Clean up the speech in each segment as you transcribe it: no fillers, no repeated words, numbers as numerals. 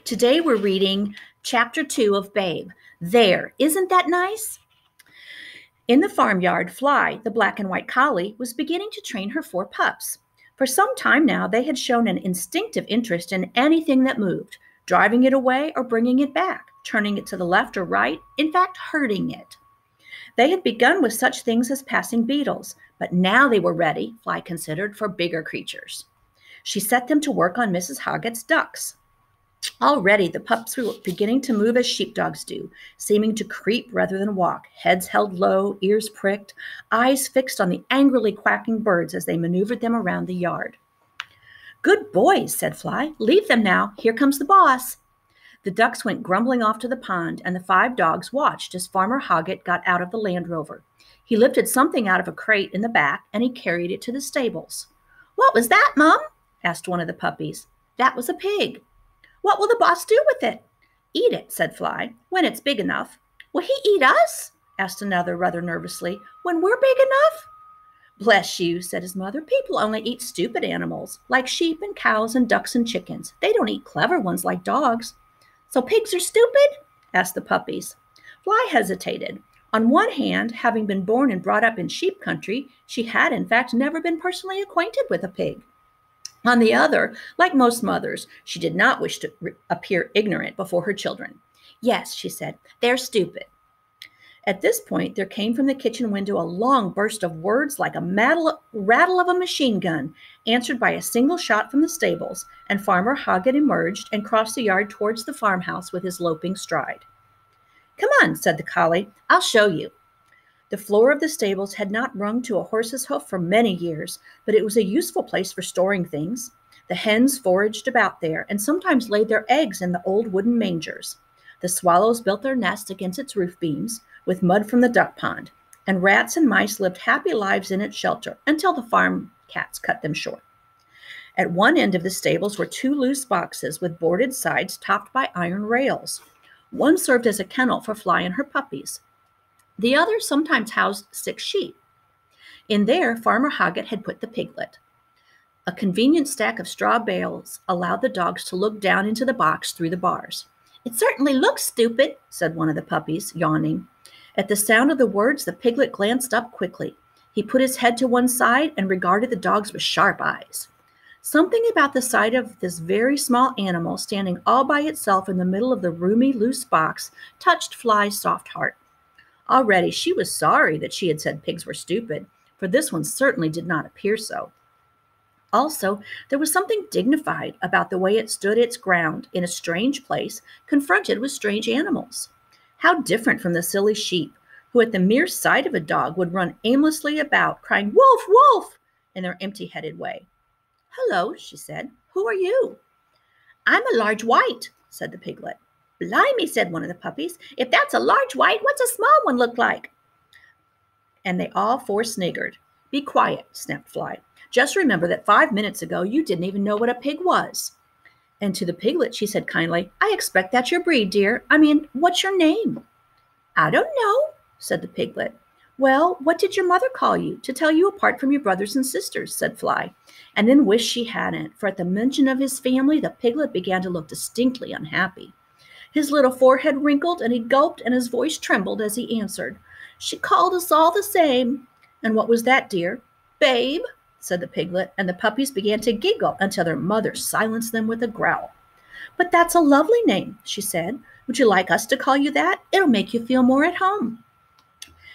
Today we're reading Chapter 2 of Babe. There, isn't that nice? In the farmyard, Fly, the black and white collie, was beginning to train her 4 pups. For some time now, they had shown an instinctive interest in anything that moved, driving it away or bringing it back, turning it to the left or right, in fact, herding it. They had begun with such things as passing beetles, but now they were ready, Fly considered, for bigger creatures. She set them to work on Mrs. Hoggett's ducks. Already the pups were beginning to move as sheepdogs do, seeming to creep rather than walk, heads held low, ears pricked, eyes fixed on the angrily quacking birds as they maneuvered them around the yard. "Good boys," said Fly. "Leave them now. Here comes the boss." The ducks went grumbling off to the pond, and the 5 dogs watched as Farmer Hoggett got out of the Land Rover. He lifted something out of a crate in the back, and he carried it to the stables. "What was that, Mum?" asked one of the puppies. "That was a pig." "What will the boss do with it?" "Eat it," said Fly, "when it's big enough." "Will he eat us?" asked another rather nervously, "when we're big enough?" "Bless you," said his mother, "people only eat stupid animals, like sheep and cows and ducks and chickens. They don't eat clever ones like dogs." "So pigs are stupid?" asked the puppies. Fly hesitated. On one hand, having been born and brought up in sheep country, she had in fact never been personally acquainted with a pig. On the other, like most mothers, she did not wish to appear ignorant before her children. "Yes," she said, "they're stupid." At this point, there came from the kitchen window a long burst of words like a rattle of a machine gun, answered by a single shot from the stables, and Farmer Hoggett emerged and crossed the yard towards the farmhouse with his loping stride. "Come on," said the collie, "I'll show you." The floor of the stables had not rung to a horse's hoof for many years, but it was a useful place for storing things. The hens foraged about there and sometimes laid their eggs in the old wooden mangers. The swallows built their nests against its roof beams with mud from the duck pond, and rats and mice lived happy lives in its shelter until the farm cats cut them short. At one end of the stables were 2 loose boxes with boarded sides topped by iron rails. One served as a kennel for Fly and her puppies. The other sometimes housed 6 sheep. In there, Farmer Hoggett had put the piglet. A convenient stack of straw bales allowed the dogs to look down into the box through the bars. "It certainly looks stupid," said one of the puppies, yawning. At the sound of the words, the piglet glanced up quickly. He put his head to one side and regarded the dogs with sharp eyes. Something about the sight of this very small animal standing all by itself in the middle of the roomy, loose box touched Fly's soft heart. Already she was sorry that she had said pigs were stupid, for this one certainly did not appear so. Also, there was something dignified about the way it stood its ground in a strange place, confronted with strange animals. How different from the silly sheep, who at the mere sight of a dog would run aimlessly about, crying, "Wolf, wolf!" in their empty-headed way. "Hello," she said. "Who are you?" "I'm a large white," said the piglet. "Blimey," said one of the puppies. "If that's a large white, what's a small one look like?" And they all 4 sniggered. "Be quiet," snapped Fly. "Just remember that 5 minutes ago you didn't even know what a pig was." And to the piglet she said kindly, "I expect that's your breed, dear. What's your name?" "I don't know," said the piglet. "Well, what did your mother call you to tell you apart from your brothers and sisters?" said Fly, and then wished she hadn't, for at the mention of his family the piglet began to look distinctly unhappy. His little forehead wrinkled, and he gulped, and his voice trembled as he answered, "She called us all the same." "And what was that, dear?" "Babe," said the piglet, and the puppies began to giggle until their mother silenced them with a growl. "But that's a lovely name," she said. "Would you like us to call you that? It'll make you feel more at home."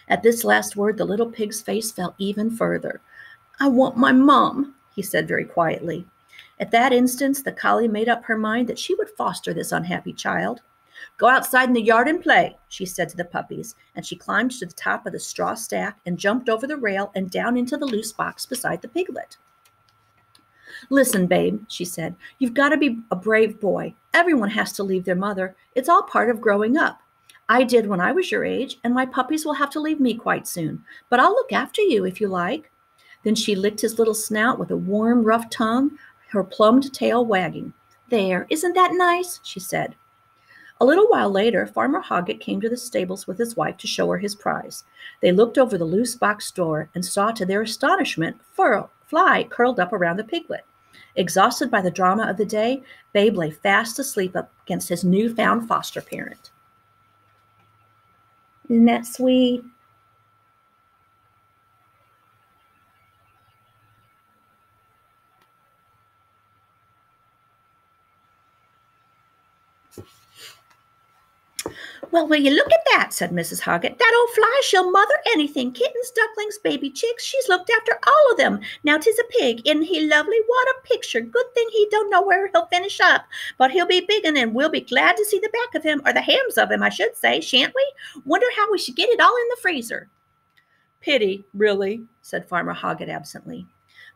At this last word, the little pig's face fell even further. "I want my mom," he said very quietly. At that instant, the collie made up her mind that she would foster this unhappy child. "Go outside in the yard and play," she said to the puppies, and she climbed to the top of the straw stack and jumped over the rail and down into the loose box beside the piglet. "Listen, babe," she said, "you've got to be a brave boy. Everyone has to leave their mother. It's all part of growing up. I did when I was your age, and my puppies will have to leave me quite soon. But I'll look after you if you like." Then she licked his little snout with a warm, rough tongue, her plumed tail wagging. "There, isn't that nice?" she said. A little while later, Farmer Hoggett came to the stables with his wife to show her his prize. They looked over the loose box door and saw, to their astonishment, Fly curled up around the piglet. Exhausted by the drama of the day, Babe lay fast asleep up against his newfound foster parent. Isn't that sweet? Well, will you look at that, said Mrs. Hoggett. That old fly, she'll mother anything. Kittens, ducklings, baby chicks. She's looked after all of them. Now 'tis a pig. Isn't he lovely? What a picture. Good thing he don't know where he'll finish up. But he'll be biggin', and we'll be glad to see the back of him, or the hams of him, I should say, shan't we? Wonder how we should get it all in the freezer. Pity, really, said Farmer Hoggett absently.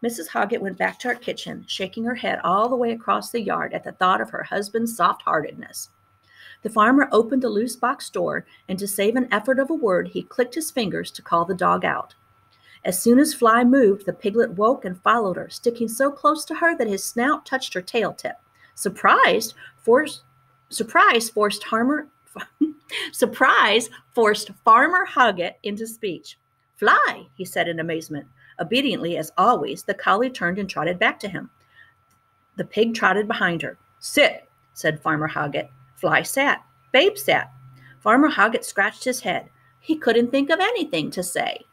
Mrs. Hoggett went back to her kitchen, shaking her head all the way across the yard at the thought of her husband's soft-heartedness. The farmer opened the loose box door, and to save an effort of a word, he clicked his fingers to call the dog out. As soon as Fly moved, the piglet woke and followed her, sticking so close to her that his snout touched her tail tip. Surprise forced Farmer Hoggett into speech. Fly, he said in amazement. Obediently, as always, the collie turned and trotted back to him. The pig trotted behind her. Sit, said Farmer Hoggett. Fly sat. Babe sat. Farmer Hoggett scratched his head. He couldn't think of anything to say.